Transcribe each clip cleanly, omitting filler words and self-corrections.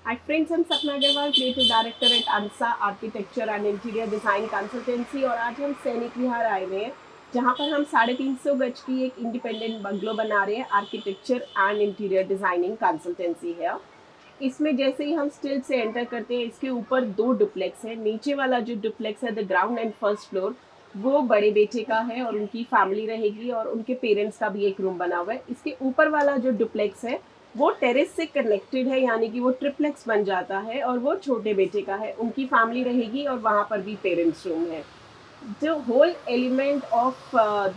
Hi friends, I'm Sapna Agarwal, creative director at Ansa architecture and interior design consultancy. और आज हम सैनिक विहार आए हुए हैं, जहाँ पर हम 350 गज की एक इंडिपेंडेंट बंगलो बना रहे हैं। Architecture and interior designing consultancy है। इसमें जैसे ही हम स्टिल से एंटर करते हैं, इसके ऊपर 2 डुप्लेक्स है। नीचे वाला जो डुप्लेक्स है, the ground and first floor, वो बड़े बेटे का है और उनकी फैमिली रहेगी और उनके पेरेंट्स का भी एक रूम बना हुआ है। इसके ऊपर वाला जो डुप्लेक्स है वो टेरेस से कनेक्टेड है, यानी कि वो ट्रिप्लेक्स बन जाता है और वो छोटे बेटे का है, उनकी फैमिली रहेगी और वहाँ पर भी पेरेंट्स रूम है। The whole element of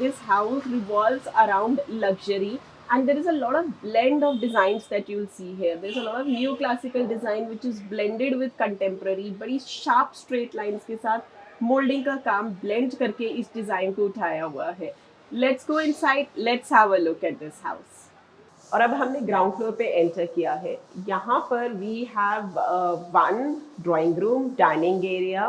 this house revolves around luxury, and there is a lot of blend of designs that you'll see here. There's a lot of neoclassical design which is blended with contemporary, बड़ी sharp straight lines के साथ molding का काम blend करके इस design को उठाया हुआ है। Let's go inside, let's have a look at this house. और अब हमने ग्राउंड फ्लोर पे एंटर किया है। यहाँ पर we have one drawing room, dining area,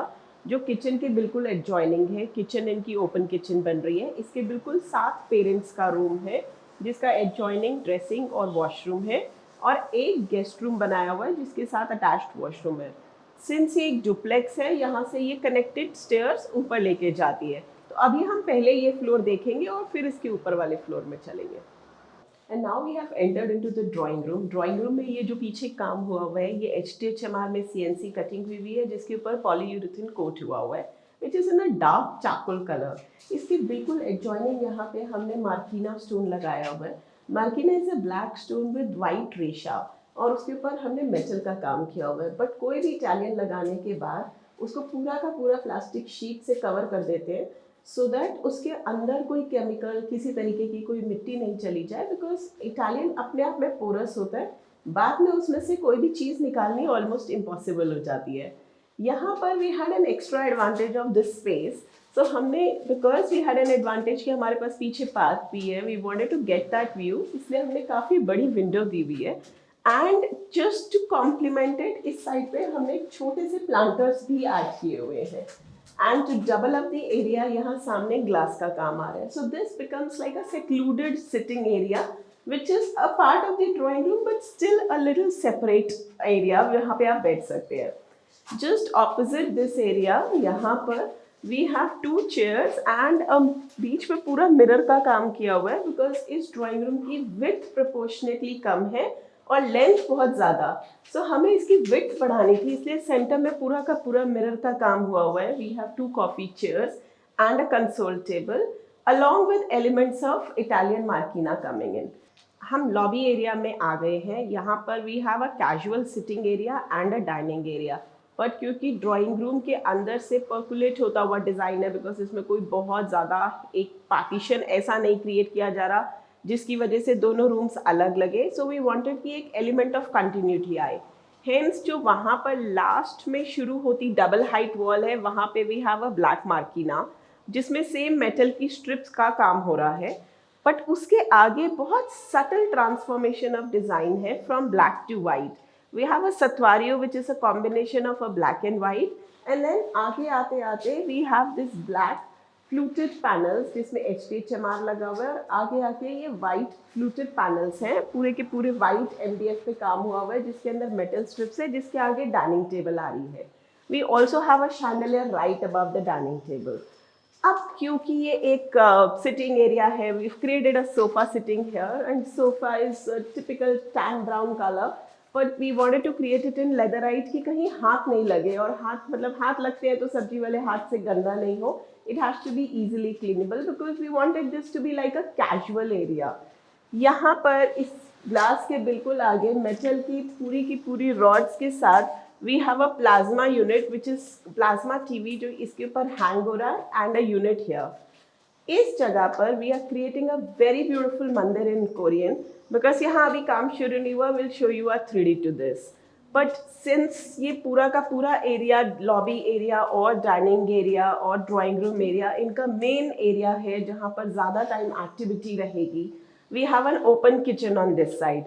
जो किचन के बिल्कुल एडजॉइनिंग है। किचन इनकी ओपन किचन बन रही है। इसके बिल्कुल साथ पेरेंट्स का रूम है, जिसका एडजॉइनिंग ड्रेसिंग और वॉशरूम है, और एक गेस्ट रूम बनाया हुआ है जिसके साथ अटैच्ड वॉशरूम है। सिंस ये एक डुप्लेक्स है, यहाँ से ये कनेक्टेड स्टेयर्स ऊपर लेके जाती है। तो अभी हम पहले ये फ्लोर देखेंगे और फिर इसके ऊपर वाले फ्लोर में चलेंगे। And now we have entered into the drawing room. Drawing room में ये जो पीछे काम हुआ हुआ है, ये HTHMR में CNC कटिंग हुई हुई है, जिसके ऊपर पॉलीयूरेथेन कोट हुआ हुआ है, which is in a dark charcoal colour. इसके बिल्कुल एडजॉइनिंग यहाँ पे हमने मार्किना स्टोन लगाया हुआ है। Marquina is a black stone with white रेशा, और उसके ऊपर हमने मेटल का काम किया हुआ है। बट कोई भी इटालियन लगाने के बाद उसको पूरा का पूरा प्लास्टिक शीट से कवर कर देते हैं, सो दैट उसके अंदर कोई केमिकल, किसी तरीके की कोई मिट्टी नहीं चली जाए, बिकॉज इटालियन अपने आप में पोरस होता है। बाद में उसमें से कोई भी चीज़ निकालनी ऑलमोस्ट इम्पॉसिबल हो जाती है। यहाँ पर we had an extra advantage of this space. So हमने, because we had an advantage कि हमारे पास पीछे पार्क भी है, we wanted to get that view, इसलिए हमने काफ़ी बड़ी विंडो दी हुई है। And just to complement it, इस साइड पे हमने छोटे से प्लांटर्स भी ऐड किए हुए हैं। And to double up the area, यहाँ सामने ग्लास का काम आ रहा है। So this becomes like a secluded sitting area which is a part of the drawing room but still a little separate area, यहाँ पे आप बैठ सकते हैं। जस्ट ऑपोजिट दिस एरिया, यहाँ पर वी हैव 2 चेयर्स एंड बीच में पूरा मिरर का काम किया हुआ है, बिकॉज इस ड्राइंग रूम की विड्थ प्रोपोर्शनेटली कम है और लेंथ बहुत ज़्यादा। सो हमें इसकी विड्थ बढ़ानी थी, इसलिए सेंटर में पूरा का पूरा मिरर का काम हुआ हुआ है। We have 2 coffee chairs and a console table along with elements of Italian marquina coming in. हम लॉबी एरिया में आ गए हैं। यहाँ पर we have a casual sitting area and a dining area, but क्योंकि ड्राइंग रूम के अंदर से पर्कुलेट होता हुआ डिज़ाइन है, बिकॉज इसमें कोई बहुत ज़्यादा एक पार्टीशन ऐसा नहीं क्रिएट किया जा रहा जिसकी वजह से दोनों रूम्स अलग लगे। सो वी वांटेड कि एक एलिमेंट ऑफ कंटिन्यूटी आए। हेंस जो वहाँ पर लास्ट में शुरू होती डबल हाइट वॉल है, वहाँ पे वी हैव अ ब्लैक मार्किना, जिसमें सेम मेटल की स्ट्रिप्स का काम हो रहा है। बट उसके आगे बहुत सटल ट्रांसफॉर्मेशन ऑफ डिज़ाइन है from black to white. We have a statuario which is a combination of a black and white, and then आगे आते आते we have this black fluted panels जिसमें HTHMR लगा हुआ है, और आगे आके ये वाइट फ्लूटेड पैनल्स हैं, पूरे के पूरे वाइट MDF पे काम हुआ हुआ है, जिसके अंदर मेटल स्ट्रिप्स है, जिसके आगे डाइनिंग टेबल आ रही है। We also have a chandelier right above the dining table. अब क्योंकि ये एक सिटिंग एरिया है, we created a sofa sitting here, and sofa is typical tan brown colour, but we wanted to create it in leatherite कि कहीं हाथ नहीं लगे, और हाथ मतलब हाथ लगते हैं तो सब्जी वाले हाथ से गंदा नहीं हो। It has to be easily cleanable because we wanted this to be like a casual area. यहाँ पर इस ग्लास के बिल्कुल आगे मेटल की पूरी रॉड्स के साथ we have a plasma unit which is plasma TV, जो इसके ऊपर हैंग हो रहा है, एंड अ यूनिट हियर। इस जगह पर we are creating a very beautiful mandir in Korean, because यहाँ अभी काम शुरू नहीं हुआ। Will show you a 3D to this. But since ये पूरा का पूरा एरिया लॉबी एरिया और डाइनिंग एरिया और ड्राइंग रूम एरिया इनका मेन एरिया है, जहाँ पर ज़्यादा टाइम एक्टिविटी रहेगी, we have an open kitchen on this side.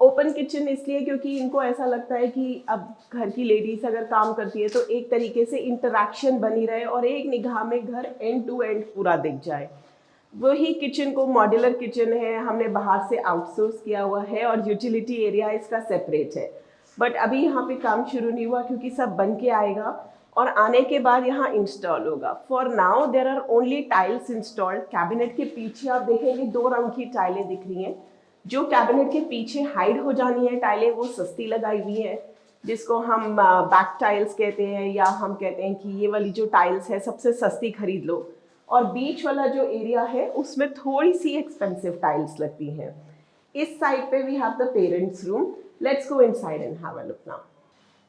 Open kitchen इसलिए क्योंकि इनको ऐसा लगता है कि अब घर की लेडीज अगर काम करती है तो एक तरीके से इंटरेक्शन बनी रहे और एक निगाह में घर एंड टू एंड पूरा दिख जाए। वही किचन को मॉड्यूलर किचन है, हमने बाहर से आउटसोर्स किया हुआ है और यूटिलिटी एरिया इसका सेपरेट है। बट अभी यहाँ पे काम शुरू नहीं हुआ क्योंकि सब बन के आएगा और आने के बाद यहाँ इंस्टॉल होगा। For now there are only tiles installed. Cabinet के पीछे आप देखेंगे 2 रंग की टाइलें दिख रही हैं। जो कैबिनेट के पीछे हाइड हो जानी है टाइलें वो सस्ती लगाई हुई है, जिसको हम बैक टाइल्स कहते हैं, या हम कहते हैं कि ये वाली जो टाइल्स है सबसे सस्ती खरीद लो। और बीच वाला जो एरिया है उसमें थोड़ी सी एक्सपेंसिव टाइल्स लगती हैं। इस साइड पे we have the parents room. Let's go inside and have a look now.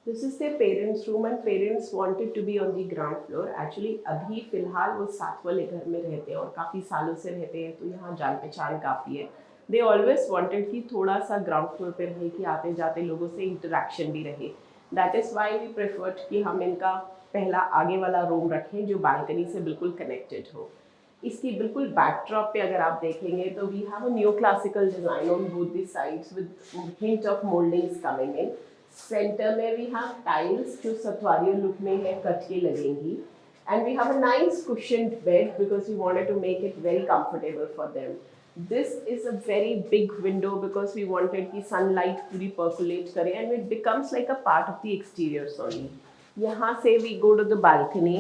This is the parents room and parents wanted to be on the ground floor. Actually अभी फिलहाल वो साथ वाले घर में रहते हैं और काफ़ी सालों से रहते हैं, तो यहाँ जान पहचान काफ़ी है। दे ऑलवेज वांटेड कि थोड़ा सा ग्राउंड फ्लोर पे रहे कि आते जाते लोगों से इंटरेक्शन भी रहे। That is why we preferred कि हम इनका पहला आगे वाला रूम रखें जो बालकनी से बिल्कुल कनेक्टेड हो। इसकी बिल्कुल बैकड्रॉप पे अगर आप देखेंगे तो we have a new classical design on both the sides with hint of mouldings coming in. Centre में वी हैव टाइल्स जो सतवारियों लुक में है, कट के लगेंगी। And we have a nice cushioned bed because we wanted to make it very comfortable for them. This is a very big window because we wanted कि sunlight पूरी percolate करे and it becomes like a part of the exteriors only. यहाँ से we go to the balcony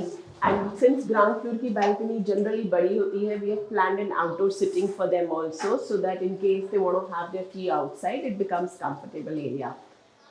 and since ground floor की balcony generally बड़ी होती है, we have planned an outdoor sitting for them also so that in case they want to have their tea outside it becomes comfortable area.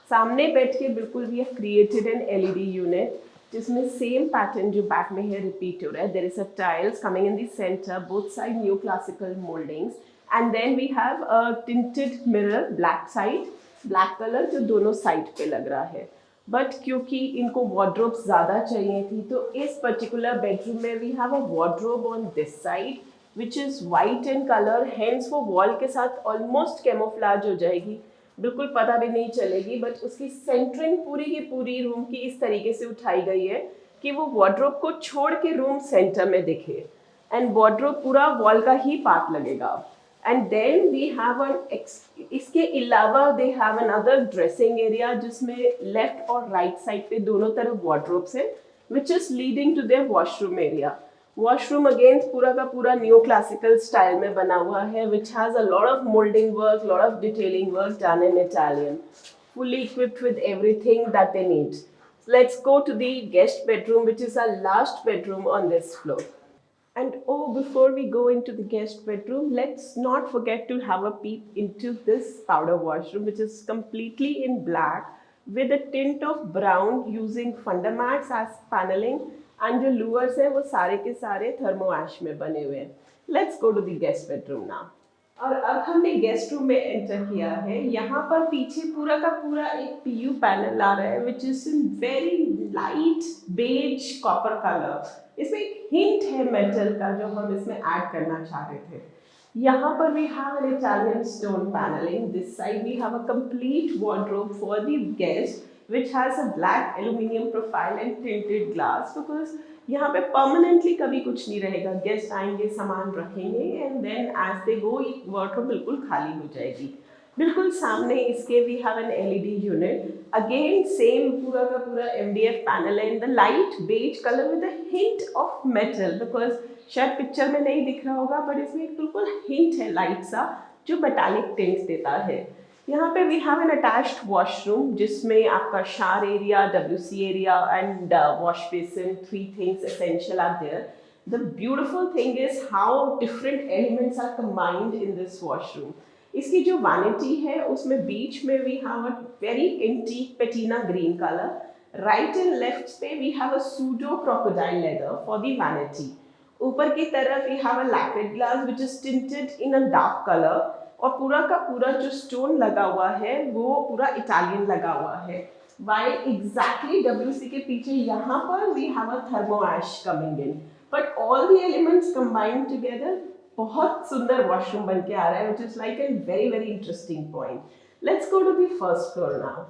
सामने बैठ के बिल्कुल we have created an LED unit जिसमें same pattern जो back में है repeat हो रहा है। There is a tiles coming in the centre, both side new classical mouldings and then we have a tinted mirror black side, black colour जो दोनों side पे लग रहा है। बट क्योंकि इनको वार्डरोब्स ज़्यादा चाहिए थी तो इस पर्टिकुलर बेडरूम में we have a wardrobe on this side which is white in colour, hence वो वॉल के साथ ऑलमोस्ट कैमोफ्लाज हो जाएगी, बिल्कुल पता भी नहीं चलेगी। बट उसकी सेंटरिंग पूरी की पूरी रूम की इस तरीके से उठाई गई है कि वो वार्डरोब को छोड़ के रूम सेंटर में दिखे एंड वार्डरोब पूरा वॉल का ही पार्ट लगेगा। एंड देन वी हैव इसके अलावा they have another dressing area जिसमें लेफ्ट और राइट साइड पे दोनों तरफ वार्डरोब्स है which is leading to their washroom area. Washroom again पूरा का पूरा न्यू क्लासिकल स्टाइल में बना हुआ है विच has a lot of moulding work, lot of detailing work done in Italian, fully equipped with everything that they need. Let's go to the guest bedroom, which is our last bedroom on this floor. And oh, before we go into the guest bedroom, let's not forget to have a peep into this powder washroom, which is completely in black with a tint of brown using Fundamax as paneling. And जो luvers है वो सारे के सारे thermo ऐश में बने हुए हैं। Let's go to the guest bedroom now. और अब हमने गेस्ट रूम में एंटर किया है। यहाँ पर पीछे पूरा का पूरा एक पीयू पैनल आ रहा है which is in very light beige copper colour. इसमें एक हिंट है मेटल का जो हम इसमें ऐड करना चाह रहे थे। यहाँ पर we have an Italian stone paneling. This side we have a complete wardrobe for the guest which has a black aluminium profile and tinted glass because यहाँ पे परमानेंटली कभी कुछ नहीं रहेगा। गेस्ट आएंगे, सामान रखेंगे and then as they go ये वार्डरोब बिल्कुल खाली हो जाएगी। बिल्कुल सामने इसके we have an LED unit, again same पूरा का पूरा एमडीएफ पैनल है in the light beige colour with a hint of metal because शायद पिक्चर में नहीं दिख रहा होगा बट इसमें एक बिल्कुल हिंट है लाइट सा जो मेटालिक टिंट देता है। यहाँ पे we have an attached washroom जिसमें आपका shower area, WC area and wash basin, 3 things essential are there. The beautiful thing is how different elements are combined in this washroom. इसकी जो वैनिटी है उसमें बीच में we have a very antique patina green colour, right and left पे we have a pseudo crocodile leather for the vanity. ऊपर की तरफ we have a lacquered glass which is tinted in a dark colour और पूरा का पूरा जो stone लगा हुआ है वो पूरा इटालियन लगा हुआ है। वाइल एग्जैक्टली WC के पीछे यहाँ पर we have a thermo ash coming in but all the elements combined together बहुत सुंदर वॉशरूम बन के आ रहा है which is like a very very interesting point. Let's go to the first floor now.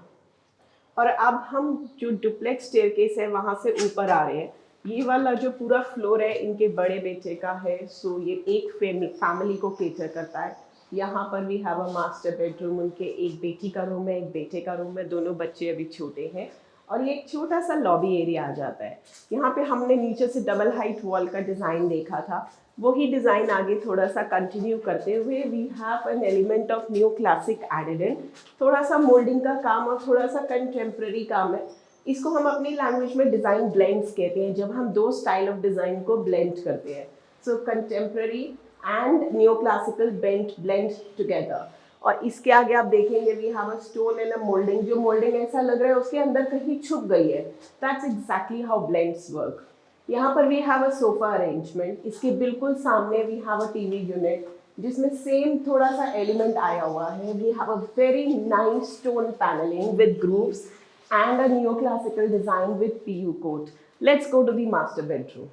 और अब हम जो डुप्लेक्स स्टेयरकेस है वहाँ से ऊपर आ रहे हैं। ये वाला जो पूरा फ्लोर है इनके बड़े बेटे का है, सो ये एक फैमिली को केटर करता है। यहाँ पर भी हैव अ मास्टर बेडरूम, उनके एक बेटी का रूम है, एक बेटे का रूम है, दोनों बच्चे अभी छोटे हैं। और ये एक छोटा सा लॉबी एरिया आ जाता है। यहाँ पे हमने नीचे से डबल हाइट वॉल का डिज़ाइन देखा था वही डिज़ाइन आगे थोड़ा सा कंटिन्यू करते हुए we have an element of new classic added in. थोड़ा सा मोल्डिंग का काम और थोड़ा सा कंटेम्प्रेरी काम है। इसको हम अपनी लैंग्वेज में डिज़ाइन ब्लेंड्स कहते हैं, जब हम दो स्टाइल ऑफ डिज़ाइन को ब्लेंड करते हैं। So contemporary and new classical blend together. और इसके आगे आप देखेंगे we have a stone and a moulding. जो मोल्डिंग ऐसा लग रहा है उसके अंदर कहीं छुप गई है। That's exactly how blends work. यहाँ पर we have a sofa arrangement. इसके बिल्कुल सामने we have a TV unit जिसमें सेम थोड़ा सा एलिमेंट आया हुआ है। We have a very nice stone panelling with grooves and a new classical design with PU coat. Let's go to the master bedroom.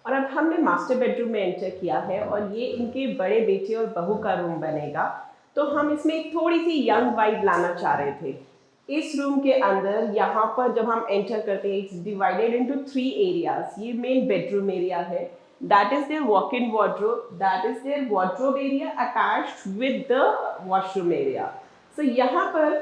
और अब हमने मास्टर बेडरूम में एंटर किया है और ये इनके बड़े बेटे और बहू का रूम बनेगा। तो हम इसमें एक थोड़ी सी यंग वाइब लाना चाह रहे थे। इस रूम के अंदर यहाँ पर जब हम एंटर करते हैं इट्स डिवाइडेड इनटू 3 एरियाज। ये मेन बेडरूम एरिया है, that is there walk in wardrobe, that is there wardrobe area attached with the washroom area. So यहाँ पर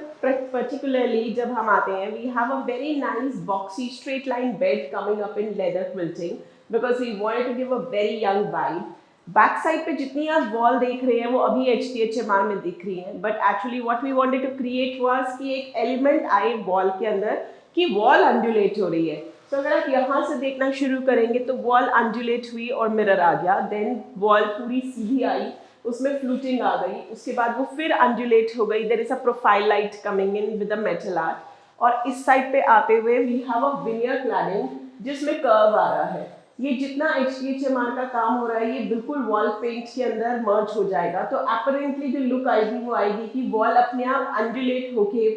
पर्टिकुलरली जब हम आते हैं we have a very nice boxy straight line bed coming up in leather quilting because we wanted to give a very young vibe. Back side पे जितनी आप wall देख रहे हैं वो अभी HTHMR में दिख रही है, but actually what we wanted to create was कि एक एलिमेंट आए वॉल के अंदर कि वॉल अंडुलेट हो रही है। तो अगर आप यहाँ से देखना शुरू करेंगे तो वॉल अंडुलेट हुई और मिरर आ गया, देन वॉल पूरी सीधी आई, उसमें फ्लूटिंग आ गई, उसके बाद वो फिर अंडुलेट हो गई। There is a profile light coming in with a metal art. और इस साइड पे आते हुए we have a veneer cladding जिसमें कर्व आ रहा है। ये जितना HTHMR का काम हो रहा है ये बिल्कुल वॉल पेंट के अंदर मर्ज हो जाएगा। तो अपरेंटली जो लुक आएगी वो आएगी कि वॉल अपने आप अंडुलेट होके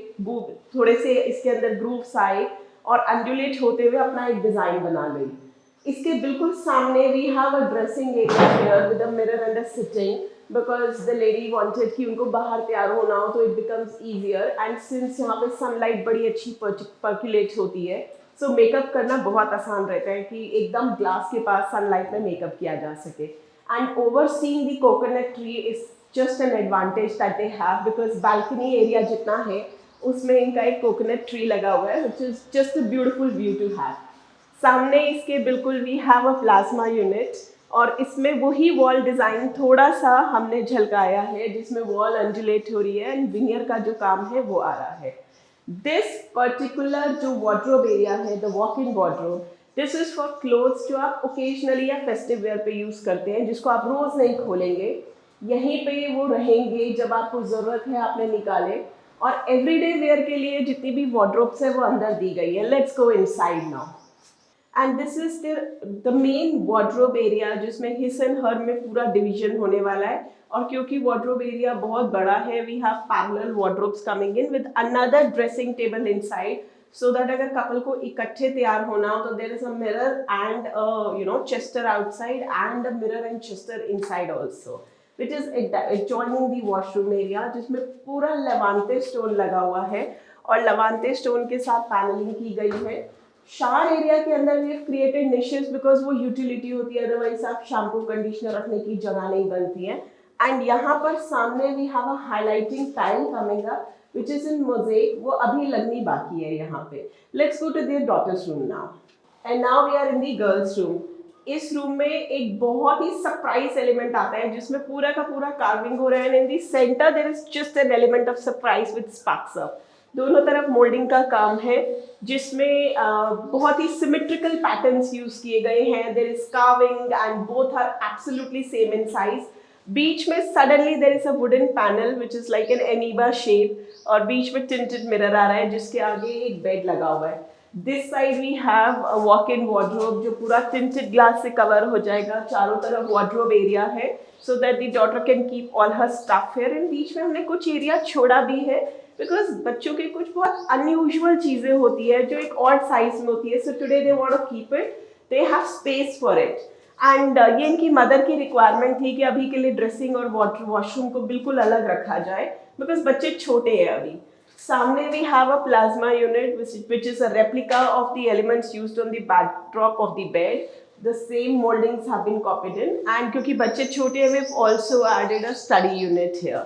थोड़े से इसके अंदर ग्रूव्स आए और अंडुलेट होते हुए अपना एक डिजाइन बना गई। इसके बिल्कुल सामने we have a dressing area here with a mirror and a sitting because the lady wanted कि उनको बाहर तैयार होना हो तो it becomes easier. And since यहाँ पे सनलाइट बड़ी अच्छी पर्कुलेट होती है सो मेकअप करना बहुत आसान रहता है कि एकदम ग्लास के पास सनलाइट में मेकअप किया जा सके। And overseeing the coconut tree is just an advantage that they have because balcony area जितना है उसमें इनका एक कोकोनट ट्री लगा हुआ है which is just a beautiful view to have. सामने इसके बिल्कुल we have a plasma unit और इसमें वही वॉल डिज़ाइन थोड़ा सा हमने झलकाया है जिसमें वॉल अंडुलेट हो रही है एंड विनियर का जो काम है वो आ रहा है। दिस पर्टिकुलर जो वार्डरोब एरिया है the walk in wardrobe, this is for clothes जो आप ओकेजनली या फेस्टिव वेयर पे यूज़ करते हैं जिसको आप रोज़ नहीं खोलेंगे, यहीं पे वो रहेंगे जब आपको ज़रूरत है आपने निकाले। और एवरीडे वेयर के लिए जितनी भी वार्डरोब्स है वो अंदर दी गई है। Let's go inside now. And this is the main wardrobe area जिसमें हिस एंड हर में पूरा डिवीजन होने वाला है। और क्योंकि वार्डरोब एरिया बहुत बड़ा है we have parallel wardrobes coming in with another dressing table inside so that अगर कपल को इकट्ठे तैयार होना हो तो there is a mirror and you know chester outside and a mirror and chester inside also which is adjoining the washroom area जिसमें पूरा लवांते stone लगा हुआ है और लवांते स्टोन के साथ पैनलिंग की गई है। शावर एरिया के अंदर we have created niches because वो यूटिलिटी होती है, अदरवाइज आप शैम्पू कंडीशनर रखने की जगह नहीं बनती है। एंड यहाँ पर सामने we have a highlighting tile coming up which is in mosaic, वो अभी लगनी बाकी है यहाँ पे। Let's go to their daughters room now. And now we are in the girls room. इस रूम में एक बहुत ही सरप्राइज एलिमेंट आता है जिसमें पूरा का पूरा कार्विंग हो रहा है and in the centre there is just an element of surprise with sparks up. दोनों तरफ मोल्डिंग का काम है जिसमें बहुत ही सिमेट्रिकल पैटर्न्स यूज किए गए हैं। There is carving and both are absolutely same in size. बीच में suddenly there is a wooden panel which is like an amoeba shape और बीच में टिंटेड मिरर आ रहा है जिसके आगे एक बेड लगा हुआ है। This side we have a walk in wardrobe जो पूरा टिंटेड ग्लास से कवर हो जाएगा। चारों तरफ वार्डरोब एरिया है so that the daughter can keep all her stuff here. In बीच में हमने कुछ एरिया छोड़ा भी है बिकॉज बच्चों के कुछ बहुत अनयूजुअल चीज़ें होती है जो एक और साइज में होती है। So today they want to keep it, they have space for it. And ये इनकी मदर की रिक्वायरमेंट थी कि अभी के लिए ड्रेसिंग और वॉशरूम को बिल्कुल अलग रखा जाए बिकॉज बच्चे छोटे हैं अभी। सामने we have a plasma unit which is a replica of the elements used on the backdrop of the bed. The same moldings have been copied in and क्योंकि बच्चे छोटे हैं we've also added a study unit here.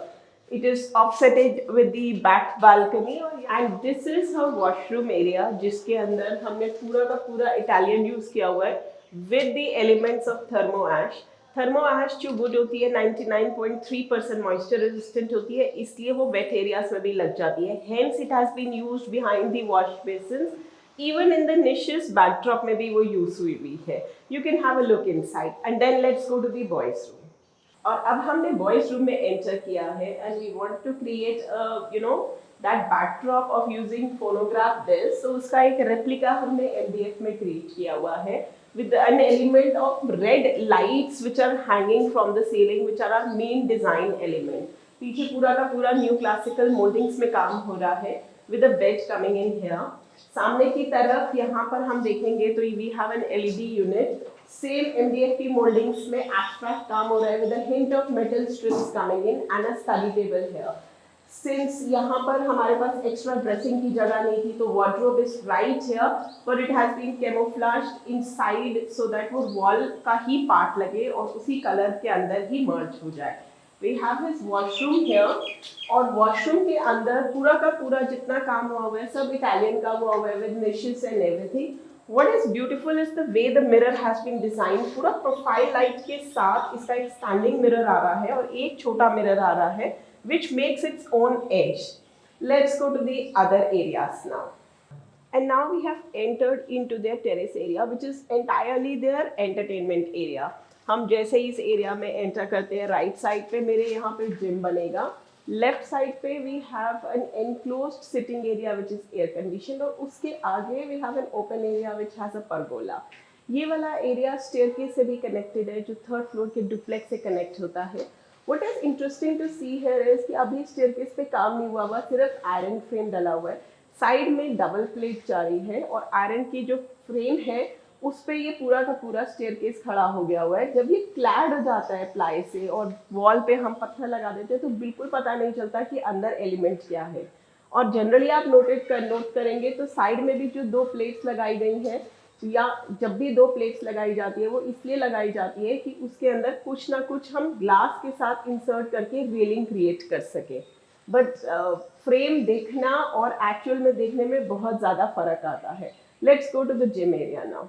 It is offsetted with the back balcony and this is her washroom area जिसके अंदर हमने पूरा का पूरा Italian यूज किया हुआ है with the elements of thermo ash। Thermo आश जो वुड होती है 99.3% मॉइस्चर रेजिस्टेंट होती है, इसलिए वो वेट एरियाज में भी लग जाती है. Hence it has been used behind the wash basins. Even in the niches backdrop में भी वो यूज हुई है. You can have a look inside and then let's go to the boys room. और अब हमने बॉयज रूम में एंटर किया है and we want to create that backdrop of using phonograph this. So उसका एक रेप्लिका हमने एमडीएफ में क्रिएट किया हुआ है with an element of red lights which are hanging from the ceiling, which are our main design element. पीछे पूरा का पूरा न्यू क्लासिकल मोल्डिंग्स में काम हो रहा है with a bed coming in here. सामने की तरफ यहाँ पर हम देखेंगे तो we have an LED unit. Same MDF mouldings में abstract काम हो रहा है with a hint of metal strips coming in and a study table here. Since यहाँ पर हमारे पास एक्स्ट्रा ड्रेसिंग की जगह नहीं थी तो wardrobe is right here but it has been camouflaged inside so that वो वॉल का ही पार्ट लगे और उसी कलर के अंदर ही मर्ज हो जाए. We have this washroom here और वॉशरूम के अंदर पूरा का पूरा जितना काम हुआ है सब इटालियन का हुआ है with niches and everything. What is beautiful is the way the mirror has been designed. पूरा प्रोफाइल लाइट के साथ इसका एक स्टैंडिंग मिरर आ रहा है और एक छोटा मिरर आ रहा है which makes its own edge. Let's go to the other areas now. And now we have entered into their terrace area which is entirely their entertainment area. हम जैसे ही इस एरिया में एंटर करते हैं राइट साइड पे मेरे यहाँ पे जिम बनेगा. लेफ्ट साइड पे we have an enclosed sitting area which is air condition और उसके आगे we have an open area which has a pergola. ये वाला एरिया स्टेयरकेस से भी कनेक्टेड है जो थर्ड फ्लोर के डुप्लेक्स से कनेक्ट होता है. What is interesting to see here is कि अभी स्टेयरकेस पे काम नहीं हुआ, सिर्फ आयरन फ्रेम डला हुआ है. साइड में डबल प्लेट जा रही है और आयरन की जो फ्रेम है उस पे ये पूरा का पूरा स्टेयरकेस खड़ा हो गया हुआ है. जब ये क्लैड हो जाता है प्लाई से और वॉल पे हम पत्थर लगा देते हैं तो बिल्कुल पता नहीं चलता कि अंदर एलिमेंट क्या है. और जनरली आप नोट करेंगे तो साइड में भी जो दो प्लेट्स लगाई गई हैं या जब भी दो प्लेट्स लगाई जाती है वो इसलिए लगाई जाती है कि उसके अंदर कुछ ना कुछ हम ग्लास के साथ इंसर्ट करके रेलिंग क्रिएट कर सके. बट फ्रेम देखना और एक्चुअल में देखने में बहुत ज़्यादा फर्क आता है. Let's go to the gym area now.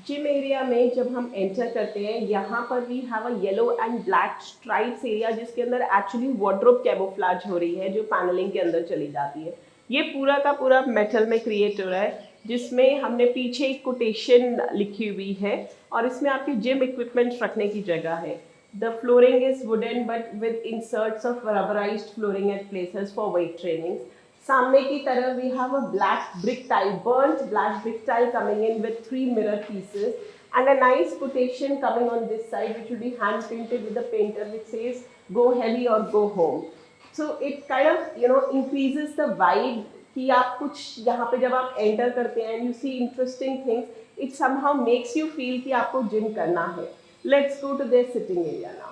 Gym area में जब हम एंटर करते हैं यहाँ पर we have a yellow and black stripes area जिसके अंदर एक्चुअली वार्डरोब कैमोफ्लेज हो रही है जो पैनलिंग के अंदर चली जाती है. ये पूरा का पूरा मेटल में क्रिएट हो रहा है जिसमें हमने पीछे एक कोटेशन लिखी हुई है और इसमें आपके जिम इक्विपमेंट्स रखने की जगह है. The flooring is wooden but with inserts of rubberised flooring at places for weight training. सामने की तरफ we have a black brick tile, burnt black brick tile coming in with 3 mirror pieces and a nice quotation coming on this side which will be hand painted with a painter which says go heavy or go home. So it kind of increases the vibe कि आप कुछ यहाँ पे जब आप enter करते हैं and you see interesting things, it somehow makes you feel कि आपको जिम करना है. Let's go to their sitting area now.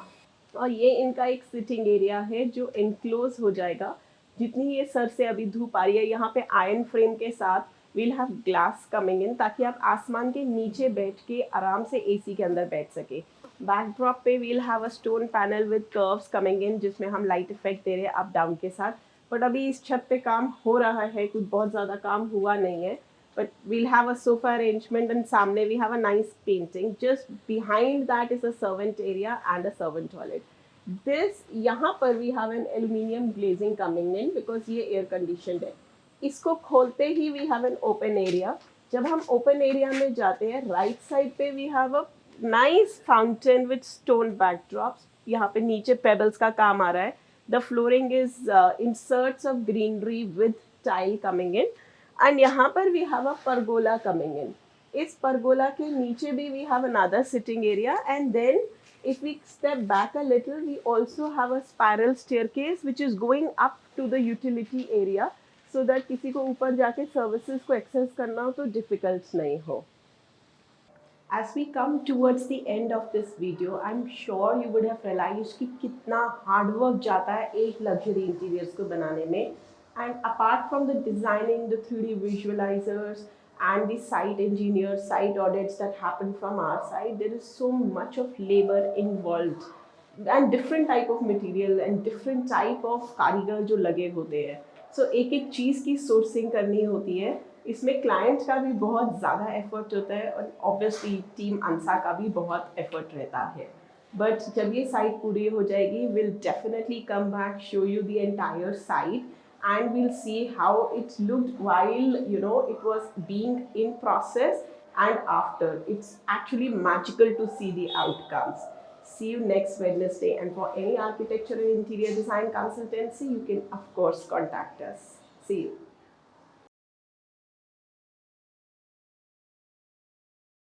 और ये इनका एक सिटिंग एरिया है जो एनक्लोज हो जाएगा. जितनी ये सर से अभी धूप आ रही है यहाँ पे आयरन फ्रेम के साथ we'll have glass coming in ताकि आप आसमान के नीचे बैठ के आराम से एसी के अंदर बैठ सके. बैकड्रॉप पे we'll have a stone panel with curves coming in जिसमें हम लाइट इफेक्ट दे रहे हैं अप डाउन के साथ. बट अभी इस छत पे काम हो रहा है, कुछ बहुत ज़्यादा काम हुआ नहीं है. But we'll have a sofa arrangement and सामने we have a nice painting. Just behind that is a servant area and a servant toilet. This यहाँ पर we have an aluminium glazing coming in because ये air conditioned है. इसको खोलते ही we have an open area. जब हम open area में जाते हैं राइट साइड पे we have a nice fountain with stone backdrops. यहाँ पे नीचे पेबल्स का काम आ रहा है. The flooring is inserts of greenery with tile coming in and यहाँ पर we have a pergola coming in. इस परगोला के नीचे भी we have another sitting area and then if we step back a little we also have a spiral staircase which is going up to the utility area so that किसी को ऊपर जाके services को access करना हो तो difficult नहीं हो. As we come towards the end of this video, I'm sure you would have realized कि कितना hard work जाता है एक luxury interiors को बनाने में. And apart from the designing, the 3D visualizers and the site engineers, site audits that happen from our side, there is so much of labor involved and different type of material and different type of कारीगर जो लगे होते हैं. So एक एक चीज़ की sourcing करनी होती है. इसमें क्लाइंट का भी बहुत ज़्यादा एफर्ट होता है और ऑब्वियसली टीम अंसा का भी बहुत एफर्ट रहता है. बट जब ये साइट पूरी हो जाएगी, will definitely come back, show you the entire site, and we'll see how it looked while it was being in process and after. It's actually magical to see the outcomes. See you next Wednesday, and for any architecture and interior design consultancy, you can of course contact us. See you.